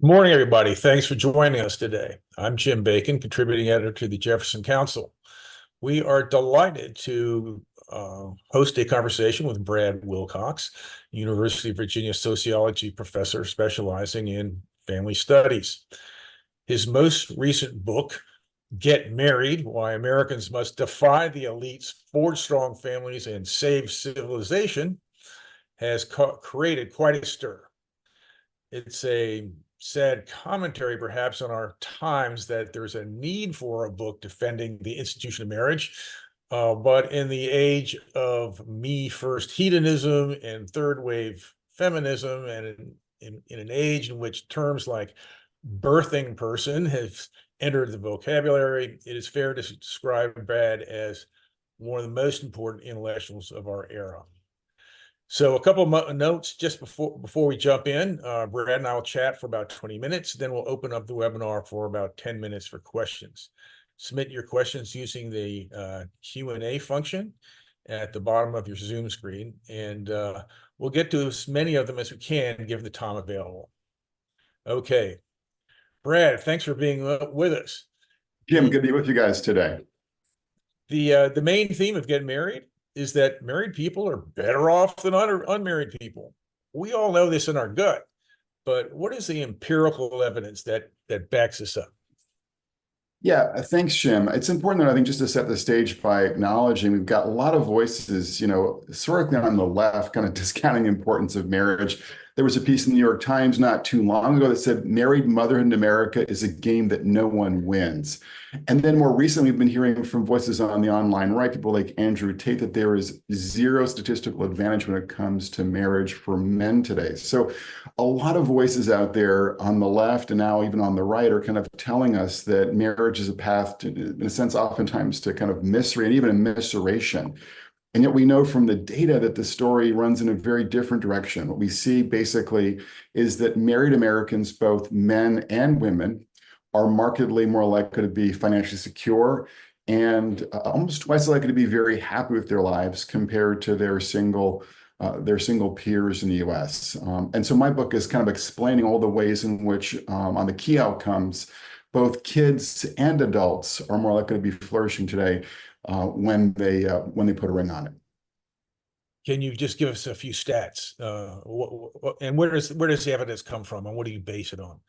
Morning, everybody. Thanks for joining us today. I'm Jim Bacon, contributing editor to the Jefferson Council. We are delighted to host a conversation with Brad Wilcox, University of Virginia sociology professor specializing in family studies. His most recent book, Get Married: Why Americans Must Defy the Elites, Forge Strong Families, and Save Civilization, has created quite a stir. It's a sad commentary, perhaps, on our times that there's a need for a book defending the institution of marriage. But in the age of me first hedonism and third wave feminism, and in an age in which terms like birthing person have entered the vocabulary, it is fair to describe Brad as one of the most important intellectuals of our era. So a couple of notes just before we jump in. Brad and I will chat for about 20 minutes. Then we'll open up the webinar for about 10 minutes for questions. Submit your questions using the Q&A function at the bottom of your Zoom screen, and we'll get to as many of them as we can, given the time available. Okay, Brad, thanks for being with us. Jim, good to be with you guys today. The main theme of Get Married is that married people are better off than unmarried people. We all know this in our gut, but what is the empirical evidence that backs this up? Yeah, thanks, Jim. It's important, I think, just to set the stage by acknowledging we've got a lot of voices, historically on the left, kind of discounting the importance of marriage. There was a piece in the New York Times not too long ago that said married motherhood in America is a game that no one wins. And then more recently, we've been hearing from voices on the online right, people like Andrew Tate, that there is zero statistical advantage when it comes to marriage for men today. So a lot of voices out there on the left and now even on the right are kind of telling us that marriage is a path to, in a sense, oftentimes to kind of misery and even immiseration. And yet we know from the data that the story runs in a very different direction. What we see basically is that married Americans, both men and women, are markedly more likely to be financially secure and almost twice as likely to be very happy with their lives compared to their single peers in the US. And so my book is kind of explaining all the ways in which on the key outcomes, both kids and adults are more likely to be flourishing today when they put a ring on it. Can you just give us a few stats? And where does the evidence come from, and what do you base it on?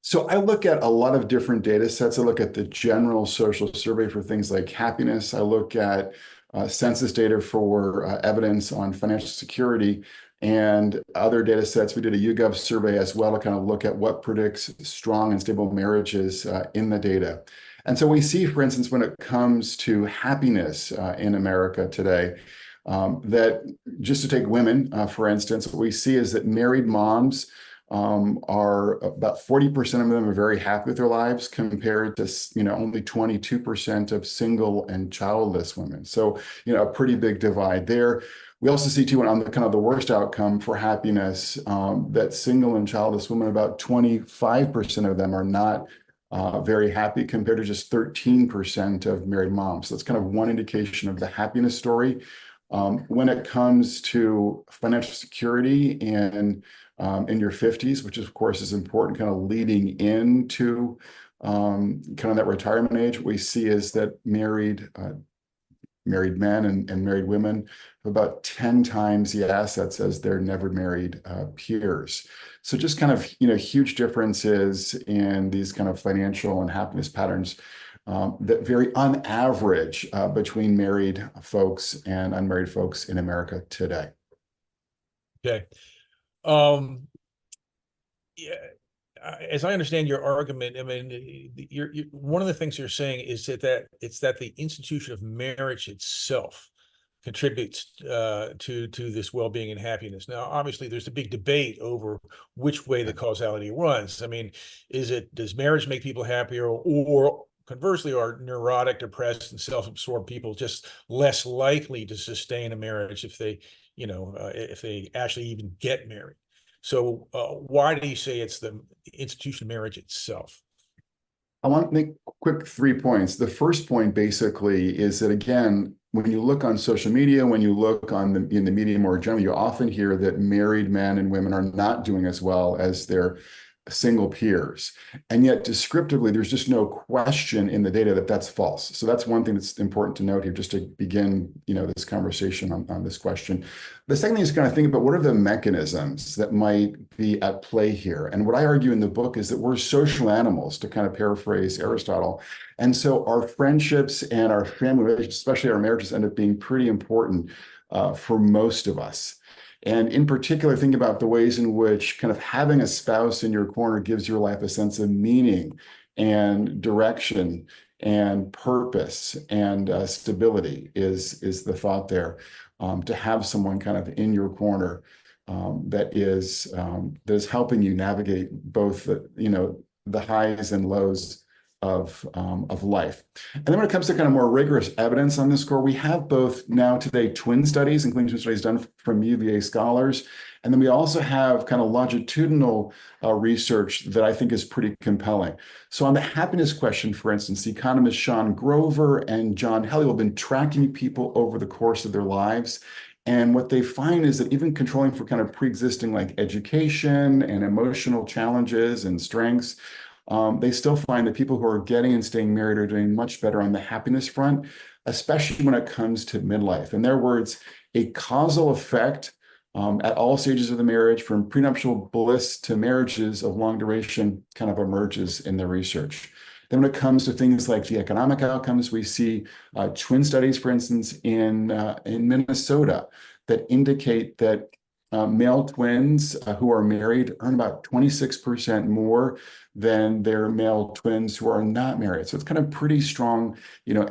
So I look at a lot of different data sets. I look at the general social survey for things like happiness. I look at census data for evidence on financial security and other data sets. We did a YouGov survey as well to kind of look at what predicts strong and stable marriages in the data. And so we see, for instance, when it comes to happiness in America today, that just to take women, for instance, what we see is that married moms are about 40% of them are very happy with their lives compared to, only 22% of single and childless women. So, a pretty big divide there. We also see too, on the kind of the worst outcome for happiness, that single and childless women, about 25% of them are not very happy compared to just 13% of married moms. So that's kind of one indication of the happiness story. When it comes to financial security and in your 50s, which of course is important, kind of leading into kind of that retirement age, what we see is that married men and married women have about 10 times the assets as their never married peers. So just kind of, huge differences in these kind of financial and happiness patterns that vary on average between married folks and unmarried folks in America today. Okay. Yeah, as I understand your argument, I mean, you're one of the things you're saying is that it's that the institution of marriage itself contributes to this well-being and happiness. Now, obviously, there's a big debate over which way the causality runs. I mean, does marriage make people happier, or conversely, are neurotic, depressed, and self-absorbed people just less likely to sustain a marriage if they actually even get married? So why do you say it's the institution of marriage itself? I want to make quick 3 points. The first point basically is that, again, when you look on social media, when you look in the media more generally, you often hear that married men and women are not doing as well as their single peers. And yet descriptively, there's just no question in the data that that's false. So that's one thing that's important to note here, just to begin, this conversation on this question. The second thing is kind of think about what are the mechanisms that might be at play here. And what I argue in the book is that we're social animals, to kind of paraphrase Aristotle. And so our friendships and our family relationships, especially our marriages, end up being pretty important for most of us. And in particular, think about the ways in which kind of having a spouse in your corner gives your life a sense of meaning and direction and purpose and stability is the thought there. To have someone kind of in your corner that is helping you navigate both the highs and lows of life. And then when it comes to kind of more rigorous evidence on this score, we have both now today twin studies, including twin studies done from UVA scholars. And then we also have kind of longitudinal research that I think is pretty compelling. So on the happiness question, for instance, the economists Sean Grover and John Helliwell have been tracking people over the course of their lives. And what they find is that even controlling for kind of pre-existing like education and emotional challenges and strengths, they still find that people who are getting and staying married are doing much better on the happiness front, especially when it comes to midlife. In their words, a causal effect at all stages of the marriage, from prenuptial bliss to marriages of long duration, kind of emerges in their research. Then when it comes to things like the economic outcomes, we see twin studies, for instance, in Minnesota that indicate that male twins who are married earn about 26% more than their male twins who are not married. So it's kind of pretty strong,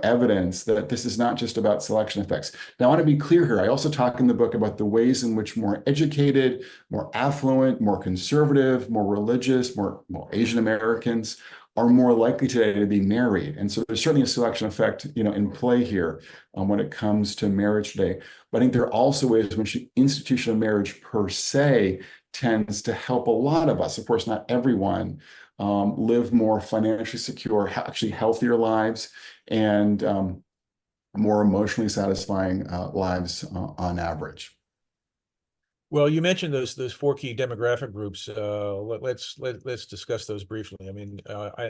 evidence that this is not just about selection effects. Now, I want to be clear here. I also talk in the book about the ways in which more educated, more affluent, more conservative, more religious, more Asian Americans are more likely today to be married. And so there's certainly a selection effect, in play here when it comes to marriage today. But I think there are also ways in which the institution of marriage per se tends to help a lot of us, of course, not everyone, live more financially secure, actually healthier lives, and more emotionally satisfying lives on average. Well, you mentioned those four key demographic groups. Let's discuss those briefly. I mean,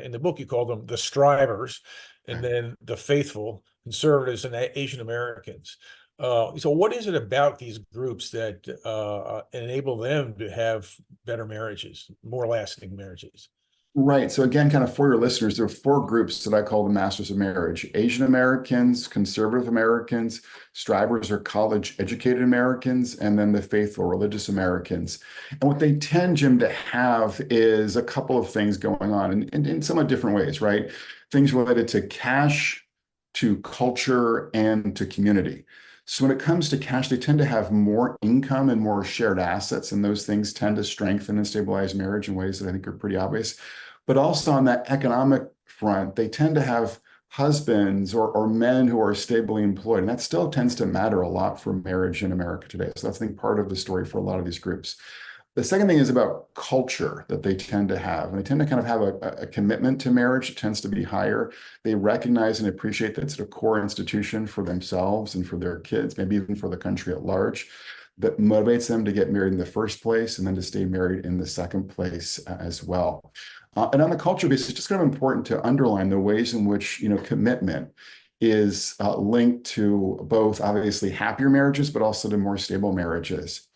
in the book you call them the strivers, and then the faithful, conservatives, and Asian Americans. So what is it about these groups that enable them to have better marriages, more lasting marriages? Right. So again, kind of for your listeners, there are four groups that I call the masters of marriage: Asian Americans, conservative Americans, strivers or college educated Americans, and then the faithful religious Americans. And what they tend, Jim, to have is a couple of things going on in somewhat different ways, right? Things related to cash, to culture, and to community. So when it comes to cash, they tend to have more income and more shared assets, and those things tend to strengthen and stabilize marriage in ways that I think are pretty obvious. But also on that economic front, they tend to have husbands or men who are stably employed, and that still tends to matter a lot for marriage in America today. So that's, I think, part of the story for a lot of these groups. The second thing is about culture that they tend to have. And they tend to kind of have a commitment to marriage that tends to be higher. They recognize and appreciate that it's a core institution for themselves and for their kids, maybe even for the country at large, that motivates them to get married in the first place and then to stay married in the second place as well. And on the culture basis, it's just kind of important to underline the ways in which, commitment is linked to both obviously happier marriages, but also to more stable marriages.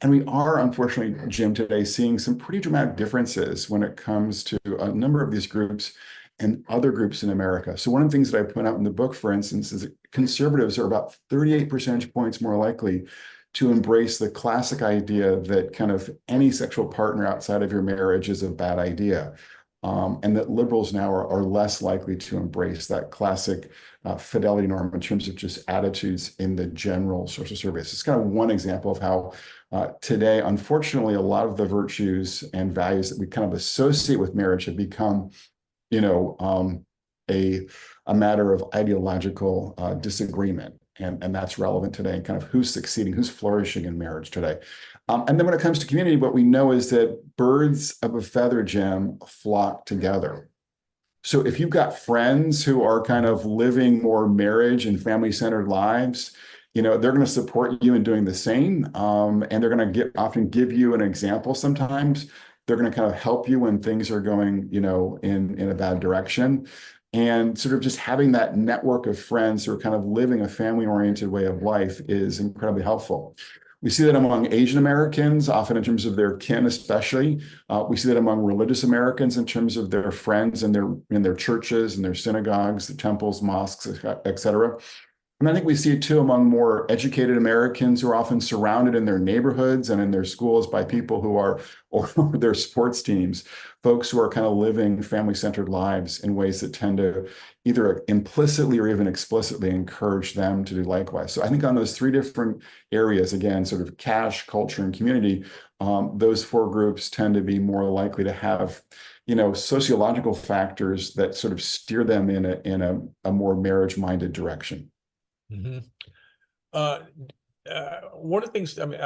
And we are, unfortunately, Jim, today seeing some pretty dramatic differences when it comes to a number of these groups and other groups in America. So one of the things that I point out in the book, for instance, is that conservatives are about 38 percentage points more likely to embrace the classic idea that kind of any sexual partner outside of your marriage is a bad idea. And that liberals now are less likely to embrace that classic fidelity norm in terms of just attitudes in the general social surveys. It's kind of one example of how today, unfortunately, a lot of the virtues and values that we kind of associate with marriage have become, a matter of ideological disagreement. And that's relevant today, kind of who's succeeding, who's flourishing in marriage today. And then when it comes to community, what we know is that birds of a feather, Jim, flock together. So if you've got friends who are kind of living more marriage and family-centered lives, they're going to support you in doing the same. And they're going to often give you an example sometimes They're going to kind of help you when things are going, in a bad direction. And sort of just having that network of friends who are kind of living a family-oriented way of life is incredibly helpful. We see that among Asian Americans, often in terms of their kin, especially. We see that among religious Americans in terms of their friends and their churches and their synagogues, the temples, mosques, et cetera. And I think we see it too among more educated Americans who are often surrounded in their neighborhoods and in their schools by people who are, or their sports teams, folks who are kind of living family-centered lives in ways that tend to either implicitly or even explicitly encourage them to do likewise. So I think on those three different areas, again, sort of cash, culture, and community, those four groups tend to be more likely to have sociological factors that sort of steer them in a more marriage-minded direction. Mm-hmm. Uh, one of the things, I mean,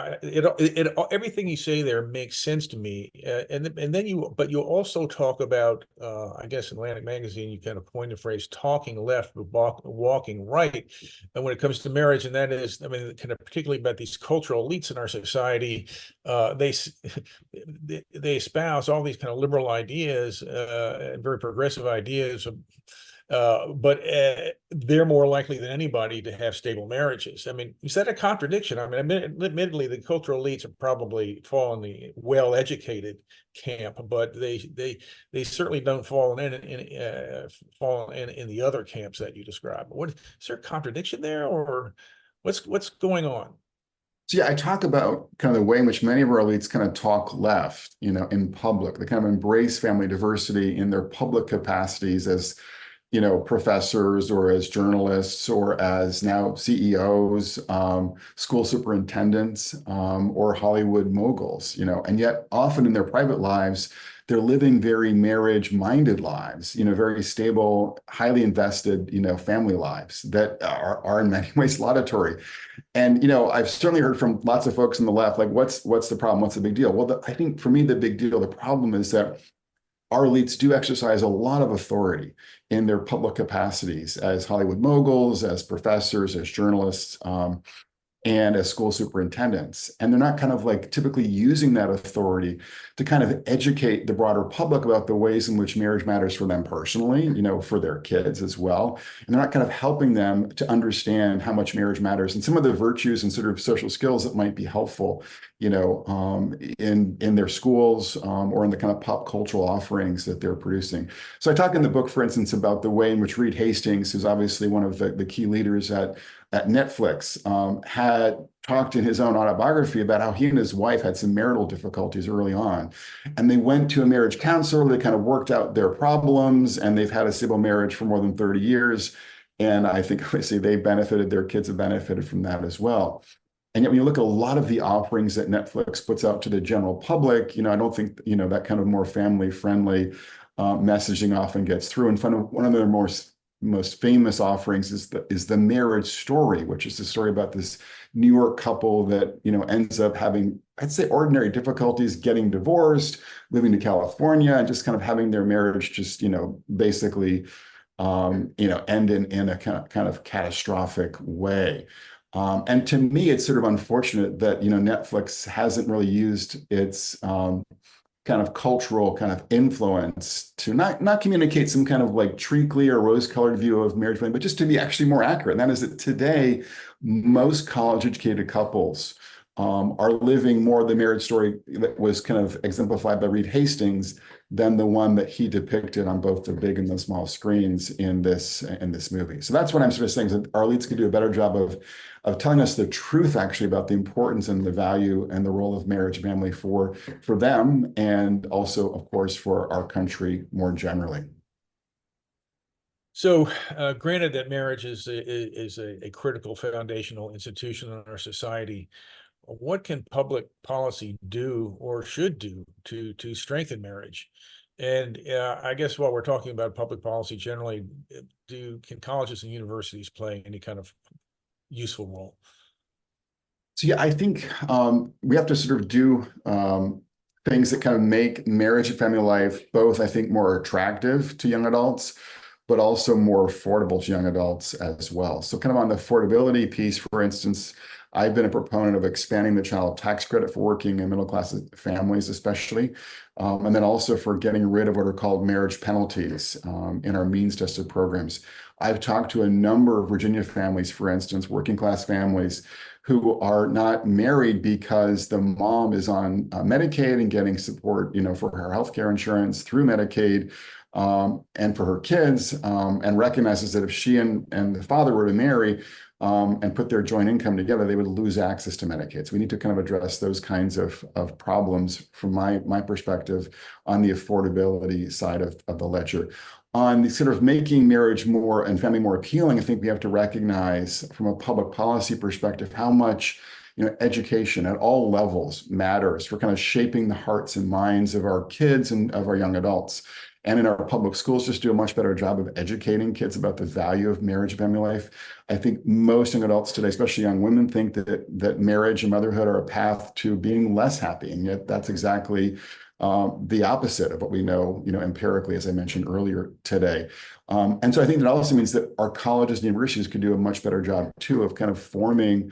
everything you say there makes sense to me, and then but you also talk about, I guess, in Atlantic Magazine, you kind of coined the phrase "talking left but walking right," and when it comes to marriage, and that is, I mean, kind of particularly about these cultural elites in our society, they espouse all these kind of liberal ideas, and very progressive ideas. But they're more likely than anybody to have stable marriages. I mean, is that a contradiction? I mean, admittedly, the cultural elites are probably fall in the well-educated camp, but they certainly don't fall in the other camps that you described. Is there a contradiction there, or what's going on? So yeah, I talk about kind of the way in which many of our elites kind of talk left, in public. They kind of embrace family diversity in their public capacities as professors or as journalists or as now CEOs, school superintendents, or Hollywood moguls, and yet often in their private lives, they're living very marriage-minded lives, very stable, highly invested, family lives that are in many ways laudatory. And, I've certainly heard from lots of folks on the left, like, what's the problem? What's the big deal? Well, I think for me, the big deal, the problem is that our elites do exercise a lot of authority in their public capacities as Hollywood moguls, as professors, as journalists, and as school superintendents. And they're not kind of like typically using that authority to kind of educate the broader public about the ways in which marriage matters for them personally, for their kids as well. And they're not kind of helping them to understand how much marriage matters and some of the virtues and sort of social skills that might be helpful, in their schools, or in the kind of pop cultural offerings that they're producing. So I talk in the book, for instance, about the way in which Reed Hastings, who's obviously one of the key leaders at Netflix, had talked in his own autobiography about how he and his wife had some marital difficulties early on. And they went to a marriage counselor, they kind of worked out their problems, and they've had a stable marriage for more than 30 years. And I think obviously they benefited, their kids have benefited from that as well. And yet when you look at a lot of the offerings that Netflix puts out to the general public, I don't think, that kind of more family-friendly messaging often gets through. In front of one of their most famous offerings is the Marriage Story, which is the story about this New York couple that ends up having, I'd say, ordinary difficulties getting divorced, moving to California, and just kind of having their marriage just basically end in a kind of catastrophic way. And to me, it's sort of unfortunate that Netflix hasn't really used its kind of cultural kind of influence to not communicate some kind of like treacly or rose-colored view of marriage, but just to be actually more accurate. And that is that today, most college-educated couples are living more the marriage story that was kind of exemplified by Reed Hastings than the one that he depicted on both the big and the small screens in this movie. So that's what I'm sort of saying, is that our elites could do a better job of telling us the truth actually about the importance and the value and the role of marriage and family for them, and also, of course, for our country more generally. So, granted that marriage is a critical foundational institution in our society, what can public policy do or should do to strengthen marriage? And I guess while we're talking about public policy generally, can colleges and universities play any kind of useful role? So yeah, I think we have to sort of do things that kind of make marriage and family life both, I think, more attractive to young adults, but also more affordable to young adults as well. So kind of on the affordability piece, for instance, I've been a proponent of expanding the child tax credit for working and middle-class families, especially, and then also for getting rid of what are called marriage penalties in our means-tested programs. I've talked to a number of Virginia families, for instance, working-class families, who are not married because the mom is on Medicaid and getting support, for her healthcare insurance through Medicaid, and for her kids, and recognizes that if she and the father were to marry and put their joint income together, they would lose access to Medicaid. So we need to kind of address those kinds of problems from my perspective on the affordability side of the ledger. On the sort of making marriage more and family more appealing, I think we have to recognize from a public policy perspective how much education at all levels matters for kind of shaping the hearts and minds of our kids and of our young adults. And in our public schools, just do a much better job of educating kids about the value of marriage and family life. I think most young adults today, especially young women, think that marriage and motherhood are a path to being less happy. And yet that's exactly the opposite of what we know, empirically, as I mentioned earlier today. And so I think that also means that our colleges and universities could do a much better job too of kind of forming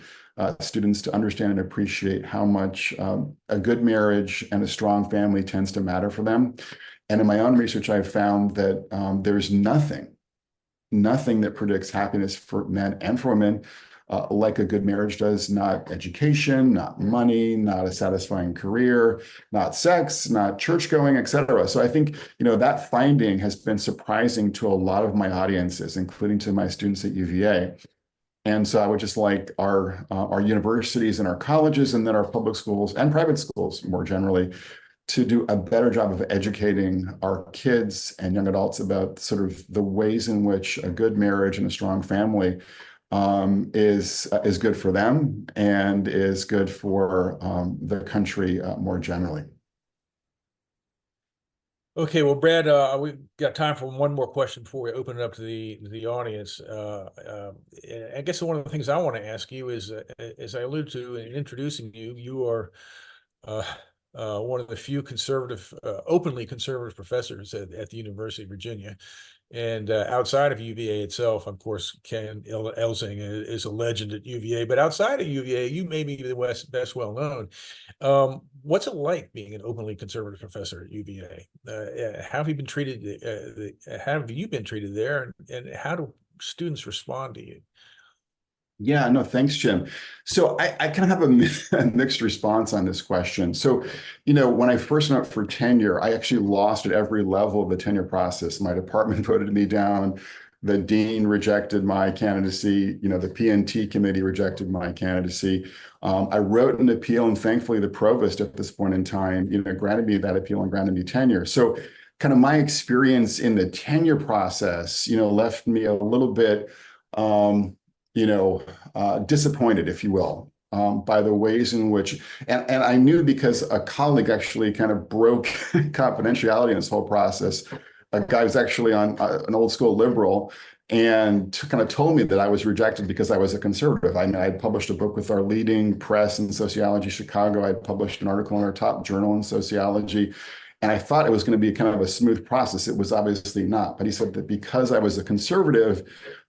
students to understand and appreciate how much a good marriage and a strong family tends to matter for them. And in my own research, I've found that there's nothing that predicts happiness for men and for women like a good marriage does. Not education, not money, not a satisfying career, not sex, not church going, et cetera. So I think, that finding has been surprising to a lot of my audiences, including to my students at UVA. And so I would just like our universities and our colleges and then our public schools and private schools more generally to do a better job of educating our kids and young adults about sort of the ways in which a good marriage and a strong family is good for them and is good for the country more generally. Okay, well, Brad, we've got time for one more question before we open it up to the audience. I guess one of the things I want to ask you is, as I alluded to in introducing you, you are one of the few openly conservative professors at the University of Virginia. And outside of UVA itself, of course, Ken Elsing is a legend at UVA. But outside of UVA, you may be the best well known. What's it like being an openly conservative professor at UVA? How have you been treated? How have you been treated there, and how do students respond to you? Yeah, no, thanks, Jim. So I kind of have a mixed response on this question. So, when I first went up for tenure, I actually lost at every level of the tenure process. My department voted me down. The dean rejected my candidacy. The PNT committee rejected my candidacy. I wrote an appeal, and thankfully the provost at this point in time, granted me that appeal and granted me tenure. So kind of my experience in the tenure process, left me a little bit disappointed, if you will, by the ways in which, and I knew because a colleague actually kind of broke confidentiality in this whole process. A guy was actually on an old school liberal and kind of told me that I was rejected because I was a conservative. I had published a book with our leading press in sociology, Chicago. I had published an article in our top journal in sociology. And I thought it was going to be kind of a smooth process. It was obviously not. But he said that because I was a conservative,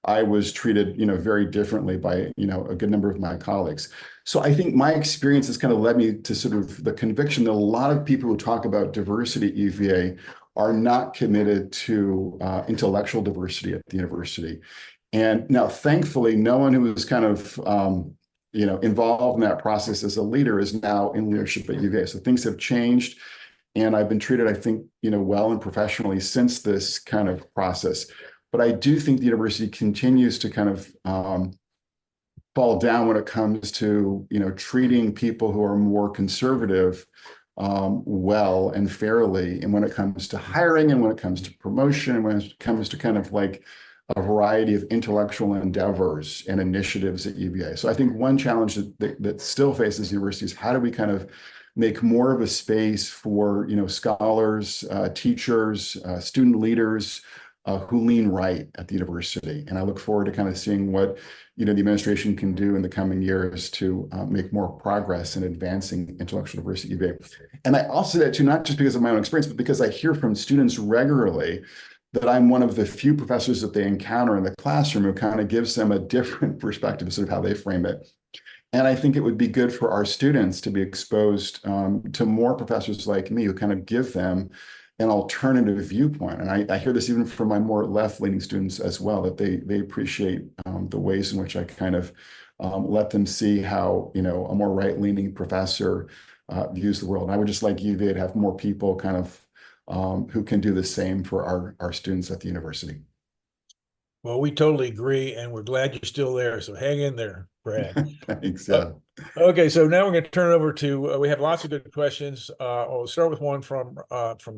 I was treated, very differently by, a good number of my colleagues. So I think my experience has kind of led me to sort of the conviction that a lot of people who talk about diversity at UVA are not committed to intellectual diversity at the university. And now, thankfully, no one who was kind of involved in that process as a leader is now in leadership at UVA. So things have changed. And I've been treated, I think, well and professionally since this kind of process. But I do think the university continues to kind of fall down when it comes to, treating people who are more conservative well and fairly. And when it comes to hiring and when it comes to promotion and when it comes to kind of like a variety of intellectual endeavors and initiatives at UVA. So I think one challenge that still faces universities, how do we kind of make more of a space for scholars, teachers, student leaders who lean right at the university. And I look forward to kind of seeing what the administration can do in the coming years to make more progress in advancing intellectual diversity at UVA. And I also say that too, not just because of my own experience, but because I hear from students regularly that I'm one of the few professors that they encounter in the classroom who kind of gives them a different perspective of sort of how they frame it. And I think it would be good for our students to be exposed to more professors like me who kind of give them an alternative viewpoint. And I hear this even from my more left-leaning students as well, that they appreciate the ways in which I kind of let them see how, a more right-leaning professor views the world. And I would just like UVA to have more people kind of who can do the same for our students at the university. Well, we totally agree, and we're glad you're still there. So hang in there, Brad. Thanks. Uh, Yeah. okay, so now we're going to turn it over to. We have lots of good questions. I'll start with one from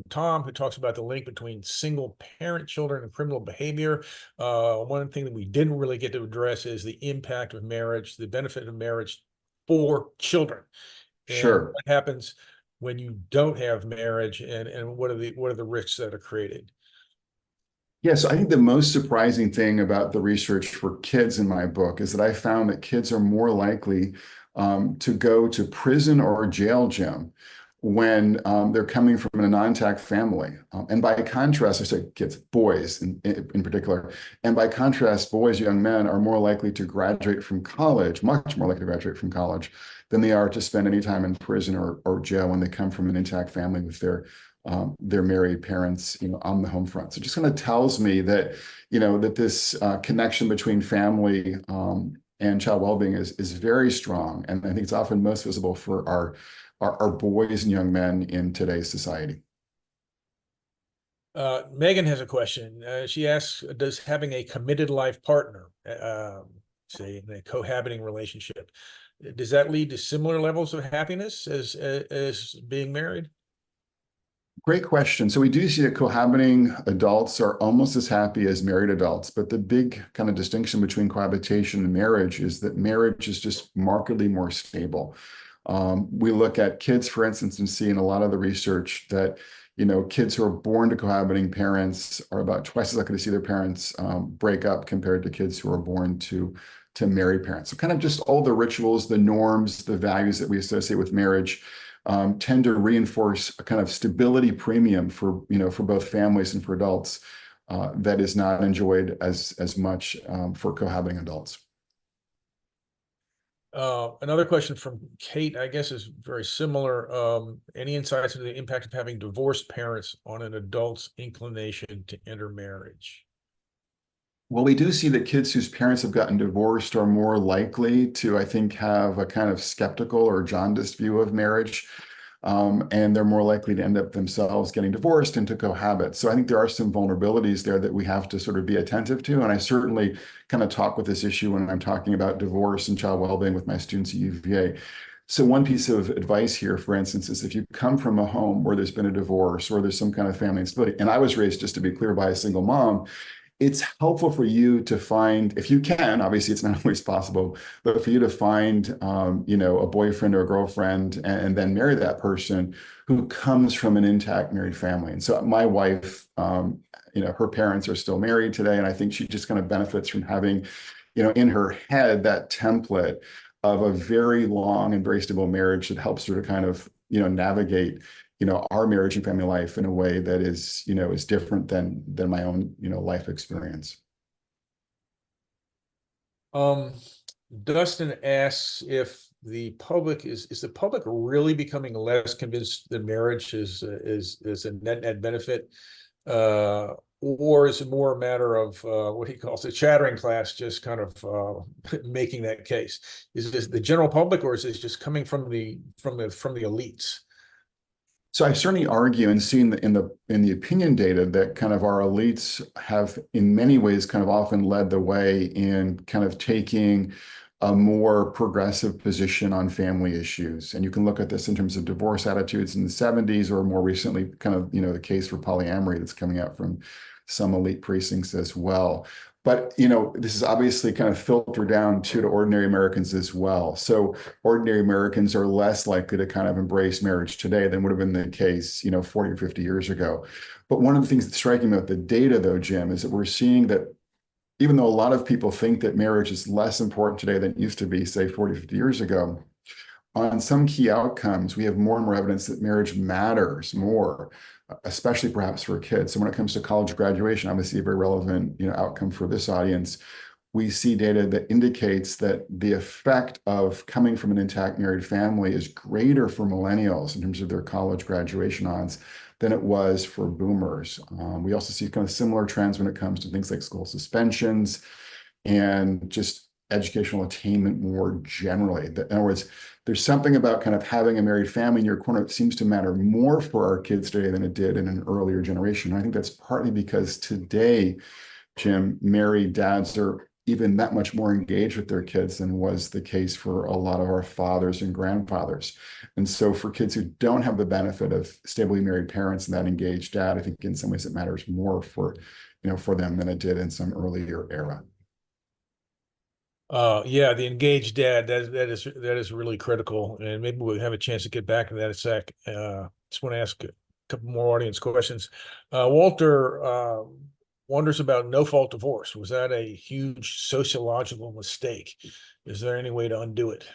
Tom, who talks about the link between single parent children and criminal behavior. One thing that we didn't really get to address is the impact of marriage, the benefit of marriage for children, and Sure. what happens when you don't have marriage, and what are the risks that are created. Yeah, so I think the most surprising thing about the research for kids in my book is that I found that kids are more likely to go to prison or jail, Jim, when they're coming from a non-intact family. And by contrast, I say kids, boys in particular. And by contrast, boys, young men are more likely to graduate from college, much more likely to graduate from college than they are to spend any time in prison or jail when they come from an intact family with their married parents, on the home front. So it just kind of tells me that, that this connection between family and child well-being is very strong. And I think it's often most visible for our boys and young men in today's society. Megan has a question. She asks, does having a committed life partner, say in a cohabiting relationship, does that lead to similar levels of happiness as being married? Great question. So we do see that cohabiting adults are almost as happy as married adults, but the big kind of distinction between cohabitation and marriage is that marriage is just markedly more stable. We look at kids, for instance, and see in a lot of the research that kids who are born to cohabiting parents are about twice as likely to see their parents break up compared to kids who are born to married parents. So kind of just all the rituals, the norms, the values that we associate with marriage tend to reinforce a kind of stability premium for both families and for adults that is not enjoyed as much for cohabiting adults. Another question from Kate, I guess, is very similar. Any insights into the impact of having divorced parents on an adult's inclination to enter marriage? Well, we do see that kids whose parents have gotten divorced are more likely to, I think, have a kind of skeptical or jaundiced view of marriage. And they're more likely to end up themselves getting divorced and to cohabit. So I think there are some vulnerabilities there that we have to sort of be attentive to. And I certainly kind of talk with this issue when I'm talking about divorce and child well-being with my students at UVA. So one piece of advice here, for instance, is if you come from a home where there's been a divorce or there's some kind of family instability, and I was raised, just to be clear, by a single mom, it's helpful for you to find, if you can, obviously it's not always possible, but for you to find, a boyfriend or a girlfriend and then marry that person who comes from an intact married family. And so my wife, her parents are still married today. And I think she just kind of benefits from having, in her head, that template of a very long and very stable marriage that helps her to kind of, navigate our marriage and family life in a way that is different than my own, life experience. Dustin asks if the public is the public really becoming less convinced that marriage is a net benefit, or is it more a matter of what he calls the chattering class just kind of making that case? Is this the general public, or is this just coming from the elites? So I certainly argue and see in the opinion data that kind of our elites have in many ways kind of often led the way in kind of taking a more progressive position on family issues. And you can look at this in terms of divorce attitudes in the 70s, or more recently, kind of, the case for polyamory that's coming out from some elite precincts as well. But, this is obviously kind of filtered down to ordinary Americans as well. So ordinary Americans are less likely to kind of embrace marriage today than would have been the case, 40 or 50 years ago. But one of the things that's striking about the data, though, Jim, is that we're seeing that even though a lot of people think that marriage is less important today than it used to be, say 40, 50 years ago, on some key outcomes, we have more and more evidence that marriage matters more, especially perhaps for kids. So when it comes to college graduation, obviously a very relevant, outcome for this audience. we see data that indicates that the effect of coming from an intact married family is greater for millennials in terms of their college graduation odds than it was for boomers. We also see kind of similar trends when it comes to things like school suspensions and just educational attainment more generally. In other words, there's something about kind of having a married family in your corner that seems to matter more for our kids today than it did in an earlier generation. And I think that's partly because today, Jim, married dads are even that much more engaged with their kids than was the case for a lot of our fathers and grandfathers. And so for kids who don't have the benefit of stably married parents and that engaged dad, I think in some ways it matters more for, for them than it did in some earlier era. Yeah, the engaged dad, that is really critical, and maybe we'll have a chance to get back to that in a sec. Just want to ask a couple more audience questions. Walter wonders about no-fault divorce. Was that a huge sociological mistake? Is there any way to undo it?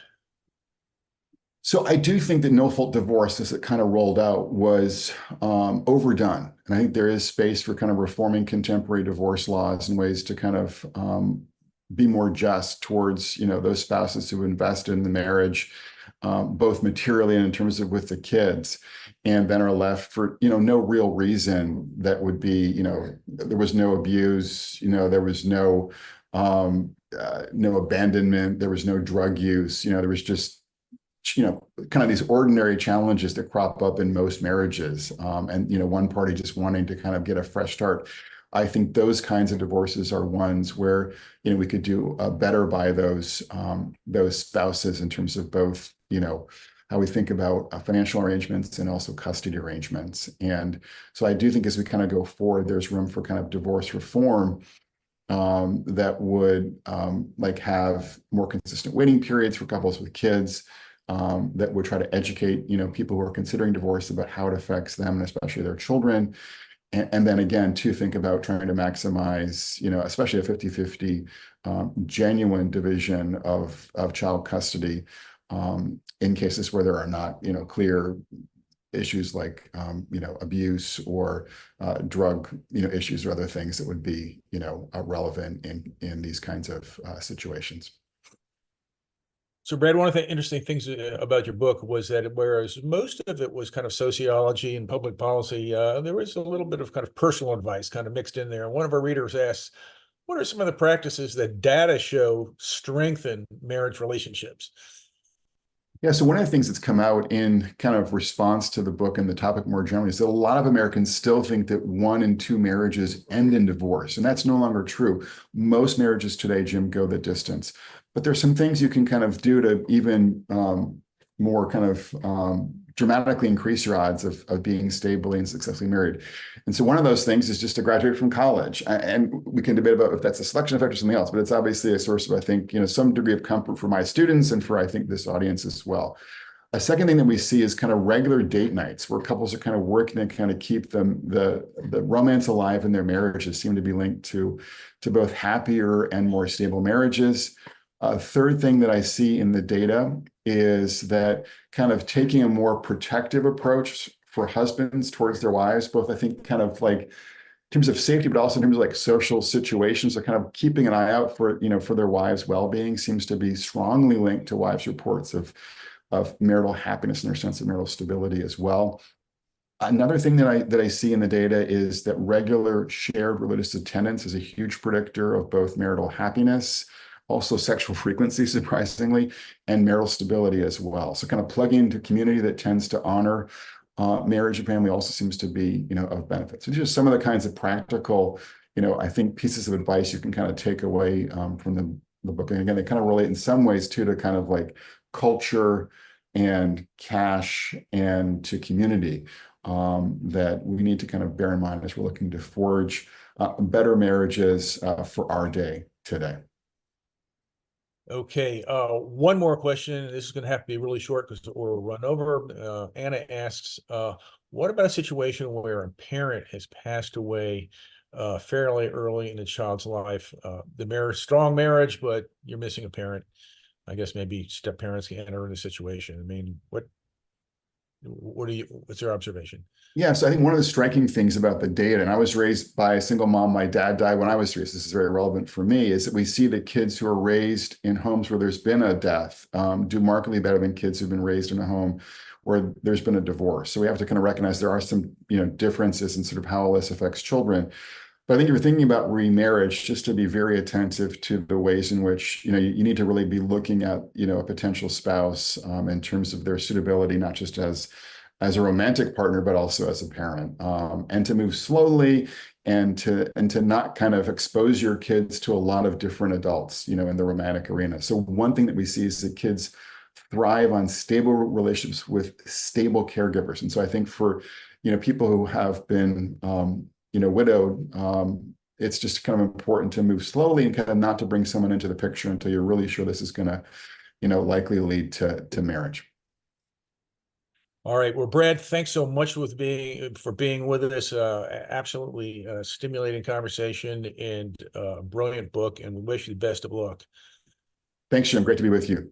So I do think that no-fault divorce, as it kind of rolled out, was overdone. And I think there is space for kind of reforming contemporary divorce laws and ways to kind of be more just towards, those spouses who invested in the marriage, both materially and in terms of with the kids, and then are left for, no real reason that would be, there was no abuse, there was no abandonment, there was no drug use, there was just kind of these ordinary challenges that crop up in most marriages, and one party just wanting to kind of get a fresh start. I think those kinds of divorces are ones where we could do better by those spouses in terms of both how we think about financial arrangements and also custody arrangements. And so I do think as we kind of go forward, there's room for kind of divorce reform that would like have more consistent waiting periods for couples with kids. That would try to educate, people who are considering divorce about how it affects them and especially their children. And then again, to think about trying to maximize, especially a 50-50 genuine division of child custody in cases where there are not, clear issues like, abuse or drug, issues or other things that would be, relevant in these kinds of situations. So, Brad, one of the interesting things about your book was that whereas most of it was kind of sociology and public policy, there was a little bit of kind of personal advice kind of mixed in there. And one of our readers asks, what are some of the practices that data show strengthen marriage relationships? Yeah, so one of the things that's come out in kind of response to the book and the topic more generally is that a lot of Americans still think that 1 and 2 marriages end in divorce, and that's no longer true. Most marriages today, Jim, go the distance. But there's some things you can kind of do to even more kind of dramatically increase your odds of being stably and successfully married. And so one of those things is just to graduate from college. And we can debate about if that's a selection effect or something else, but it's obviously a source of, I think, some degree of comfort for my students and for, I think, this audience as well. A second thing that we see is kind of regular date nights where couples are kind of working to kind of keep the romance alive in their marriages seem to be linked to both happier and more stable marriages. A third thing that I see in the data is that kind of taking a more protective approach for husbands towards their wives, both I think kind of like in terms of safety, but also in terms of like social situations, so kind of keeping an eye out for, for their wives' well-being seems to be strongly linked to wives' reports of marital happiness and their sense of marital stability as well. Another thing that I see in the data is that regular shared religious attendance is a huge predictor of both marital happiness, also sexual frequency, surprisingly, and marital stability as well. So kind of plugging into a community that tends to honor marriage and family also seems to be, of benefit. So these are some of the kinds of practical, I think pieces of advice you can kind of take away from the book. And again, they kind of relate in some ways too to kind of like culture and cash and to community that we need to kind of bear in mind as we're looking to forge better marriages for our day today. Okay, one more question. This is going to have to be really short because we'll run over. Anna asks, what about a situation where a parent has passed away fairly early in the child's life? The marriage, strong marriage, but you're missing a parent. I guess maybe step parents can enter in the situation. I mean, what What's your observation? Yeah, so I think one of the striking things about the data, and I was raised by a single mom, my dad died when I was 3, so this is very relevant for me, is that we see that kids who are raised in homes where there's been a death do markedly better than kids who've been raised in a home where there's been a divorce. So we have to kind of recognize there are some, differences in sort of how this affects children. But I think if you're thinking about remarriage, just to be very attentive to the ways in which, you need to really be looking at, a potential spouse in terms of their suitability, not just as a romantic partner, but also as a parent, and to move slowly and to not kind of expose your kids to a lot of different adults, in the romantic arena. So one thing that we see is that kids thrive on stable relationships with stable caregivers. And so I think for, people who have been, widowed, it's just kind of important to move slowly and kind of not to bring someone into the picture until you're really sure this is going to, likely lead to marriage. All right. Well, Brad, thanks so much for being with us. Absolutely stimulating conversation and brilliant book, and we wish you the best of luck. Thanks, Jim. Great to be with you.